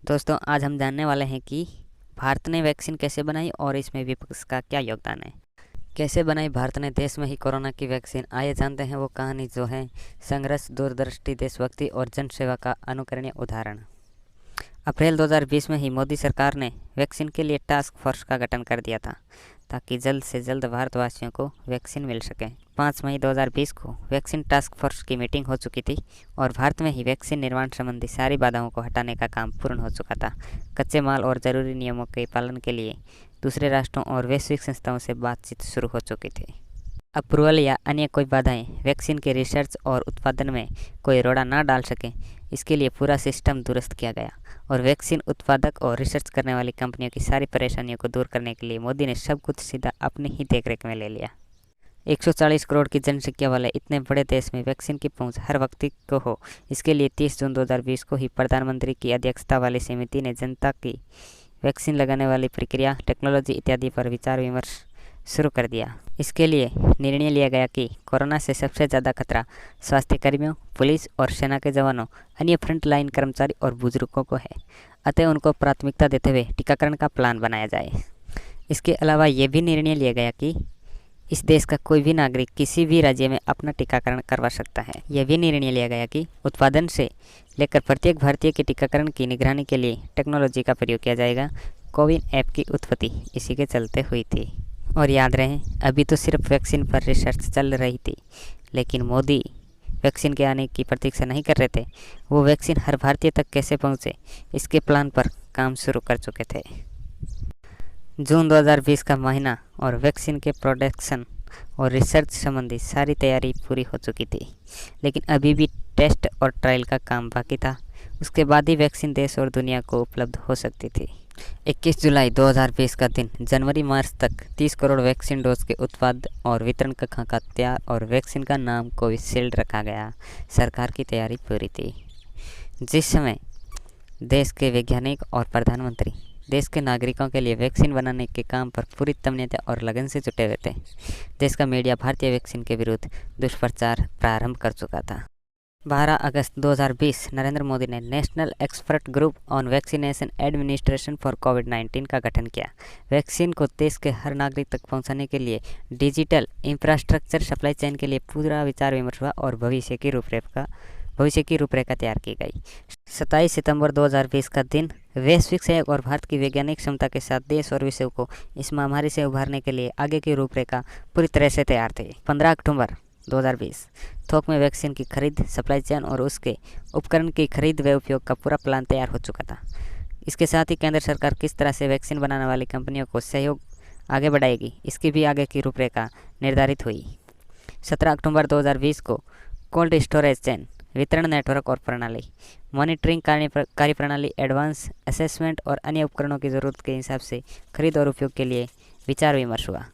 दोस्तों आज हम जानने वाले हैं कि भारत ने वैक्सीन कैसे बनाई और इसमें विपक्ष का क्या योगदान है। कैसे बनाई भारत ने देश में ही कोरोना की वैक्सीन, आइए जानते हैं वो कहानी जो है संघर्ष, दूरदृष्टि, देशभक्ति और जनसेवा का अनुकरणीय उदाहरण। अप्रैल 2020 में ही मोदी सरकार ने वैक्सीन के लिए टास्क फोर्स का गठन कर दिया था ताकि जल्द से जल्द भारतवासियों को वैक्सीन मिल सके। 5 मई 2020 को वैक्सीन टास्क फोर्स की मीटिंग हो चुकी थी और भारत में ही वैक्सीन निर्माण संबंधी सारी बाधाओं को हटाने का काम पूर्ण हो चुका था। कच्चे माल और ज़रूरी नियमों के पालन के लिए दूसरे राष्ट्रों और वैश्विक संस्थाओं से बातचीत शुरू हो चुकी थी। अप्रूवल या अन्य कोई बाधाएं वैक्सीन के रिसर्च और उत्पादन में कोई रोड़ा ना डाल सके, इसके लिए पूरा सिस्टम दुरुस्त किया गया और वैक्सीन उत्पादक और रिसर्च करने वाली कंपनियों की सारी परेशानियों को दूर करने के लिए मोदी ने सब कुछ सीधा अपनी ही देखरेख में ले लिया। 140 करोड़ की जनसंख्या वाले इतने बड़े देश में वैक्सीन की पहुंच हर व्यक्ति को हो, इसके लिए 30 जून 2020 को ही प्रधानमंत्री की अध्यक्षता वाली समिति ने जनता की वैक्सीन लगाने वाली प्रक्रिया, टेक्नोलॉजी इत्यादि पर विचार विमर्श शुरू कर दिया। इसके लिए निर्णय लिया गया कि कोरोना से सबसे ज़्यादा खतरा स्वास्थ्य कर्मियों, पुलिस और सेना के जवानों, अन्य फ्रंट लाइन कर्मचारी और बुजुर्गों को है, अतः उनको प्राथमिकता देते हुए टीकाकरण का प्लान बनाया जाए। इसके अलावा ये भी निर्णय लिया गया कि इस देश का कोई भी नागरिक किसी भी राज्य में अपना टीकाकरण करवा सकता है। यह भी निर्णय लिया गया कि उत्पादन से लेकर प्रत्येक भारतीय के टीकाकरण की निगरानी के लिए टेक्नोलॉजी का प्रयोग किया जाएगा। कोविन ऐप की उत्पत्ति इसी के चलते हुई थी। और याद रहे, अभी तो सिर्फ वैक्सीन पर रिसर्च चल रही थी, लेकिन मोदी वैक्सीन के आने की प्रतीक्षा नहीं कर रहे थे। वो वैक्सीन हर भारतीय तक कैसे पहुंचे, इसके प्लान पर काम शुरू कर चुके थे। जून 2020 का महीना और वैक्सीन के प्रोडक्शन और रिसर्च संबंधी सारी तैयारी पूरी हो चुकी थी, लेकिन अभी भी टेस्ट और ट्रायल का काम बाकी था। उसके बाद ही वैक्सीन देश और दुनिया को उपलब्ध हो सकती थी। 21 जुलाई 2020 का दिन, जनवरी मार्च तक 30 करोड़ वैक्सीन डोज के उत्पाद और वितरण का खाका तैयार और वैक्सीन का नाम कोविशील्ड रखा गया। सरकार की तैयारी पूरी थी। जिस समय देश के वैज्ञानिक और प्रधानमंत्री देश के नागरिकों के लिए वैक्सीन बनाने के काम पर पूरी तन्मयता और लगन से जुटे हुए थे, देश का मीडिया भारतीय वैक्सीन के विरुद्ध दुष्प्रचार प्रारंभ कर चुका था। 12 अगस्त 2020 नरेंद्र मोदी ने national expert group on vaccination administration for COVID का गठन किया। वैक्सीन को देश के हर नागरिक तक पहुंचाने के लिए डिजिटल इंफ्रास्ट्रक्चर सप्लाई चेन के लिए पूरा विचार विमर्श हुआ और भविष्य की रूपरेखा तैयार की गई। 27 सितंबर 2020 का दिन, वैश्विक सहयोग और भारत की वैज्ञानिक क्षमता के साथ देश और विश्व को इस महामारी से उभारने के लिए आगे की रूपरेखा पूरी तरह से तैयार थी। 15 अक्टूबर 2020 थोक में वैक्सीन की खरीद, सप्लाई चेन और उसके उपकरण की खरीद व उपयोग का पूरा प्लान तैयार हो चुका था। इसके साथ ही केंद्र सरकार किस तरह से वैक्सीन बनाने वाली कंपनियों को सहयोग आगे बढ़ाएगी, इसकी भी आगे की रूपरेखा निर्धारित हुई। 17 अक्टूबर 2020 को कोल्ड स्टोरेज चेन, वितरण नेटवर्क और प्रणाली, मॉनिटरिंग कार्यप्रणाली, एडवांस असेसमेंट और अन्य उपकरणों की ज़रूरत के हिसाब से खरीद और उपयोग के लिए विचार विमर्श हुआ।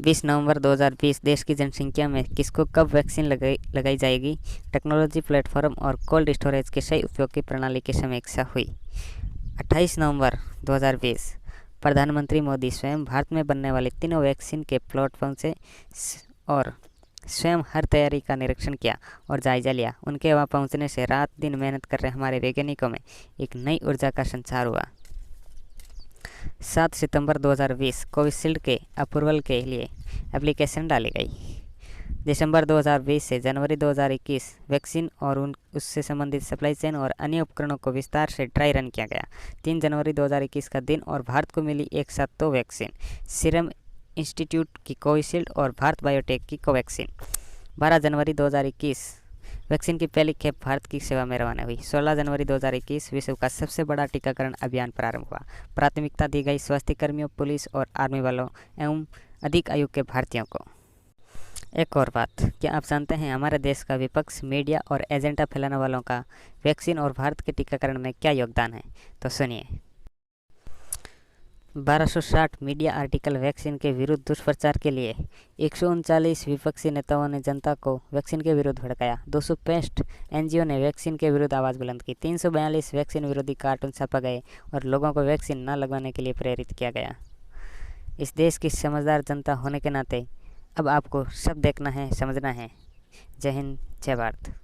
20 नवंबर 2020 देश की जनसंख्या में किसको कब वैक्सीन लगाई जाएगी, टेक्नोलॉजी प्लेटफॉर्म और कोल्ड स्टोरेज के सही उपयोग की प्रणाली की समीक्षा हुई। 28 नवंबर 2020 प्रधानमंत्री मोदी स्वयं भारत में बनने वाली तीनों वैक्सीन के प्लॉट पहुंचे और स्वयं हर तैयारी का निरीक्षण किया और जायजा लिया। उनके वहां पहुंचने से रात दिन मेहनत कर रहे हमारे वैज्ञानिकों में एक नई ऊर्जा का संचार हुआ। 7 सितंबर 2020 कोविशील्ड के अप्रूवल के लिए एप्लीकेशन डाली गई। दिसंबर 2020 से जनवरी 2021 वैक्सीन और उससे संबंधित सप्लाई चेन और अन्य उपकरणों को विस्तार से ड्राई रन किया गया। 3 जनवरी 2021 का दिन और भारत को मिली एक साथ 2 वैक्सीन, सीरम इंस्टीट्यूट की कोविशील्ड और भारत बायोटेक की कोवैक्सीन। 12 जनवरी 2021 वैक्सीन की पहली खेप भारत की सेवा में रवाना हुई। 16 जनवरी 2021 विश्व का सबसे बड़ा टीकाकरण अभियान प्रारंभ हुआ। प्राथमिकता दी गई स्वास्थ्य कर्मियों, पुलिस और आर्मी वालों एवं अधिक आयु के भारतीयों को। एक और बात, क्या आप जानते हैं हमारे देश का विपक्ष, मीडिया और एजेंडा फैलाने वालों का वैक्सीन और भारत के टीकाकरण में क्या योगदान है? तो सुनिए। 1260 मीडिया आर्टिकल वैक्सीन के विरुद्ध दुष्प्रचार के लिए 139 विपक्षी नेताओं ने जनता को वैक्सीन के विरुद्ध भड़काया। 265 एनजीओ ने वैक्सीन के विरुद्ध आवाज़ बुलंद की। 342 वैक्सीन विरोधी कार्टून छापा गए और लोगों को वैक्सीन न लगवाने के लिए प्रेरित किया गया। इस देश की समझदार जनता होने के नाते अब आपको सब देखना है, समझना है। जय हिंद, जय भारत।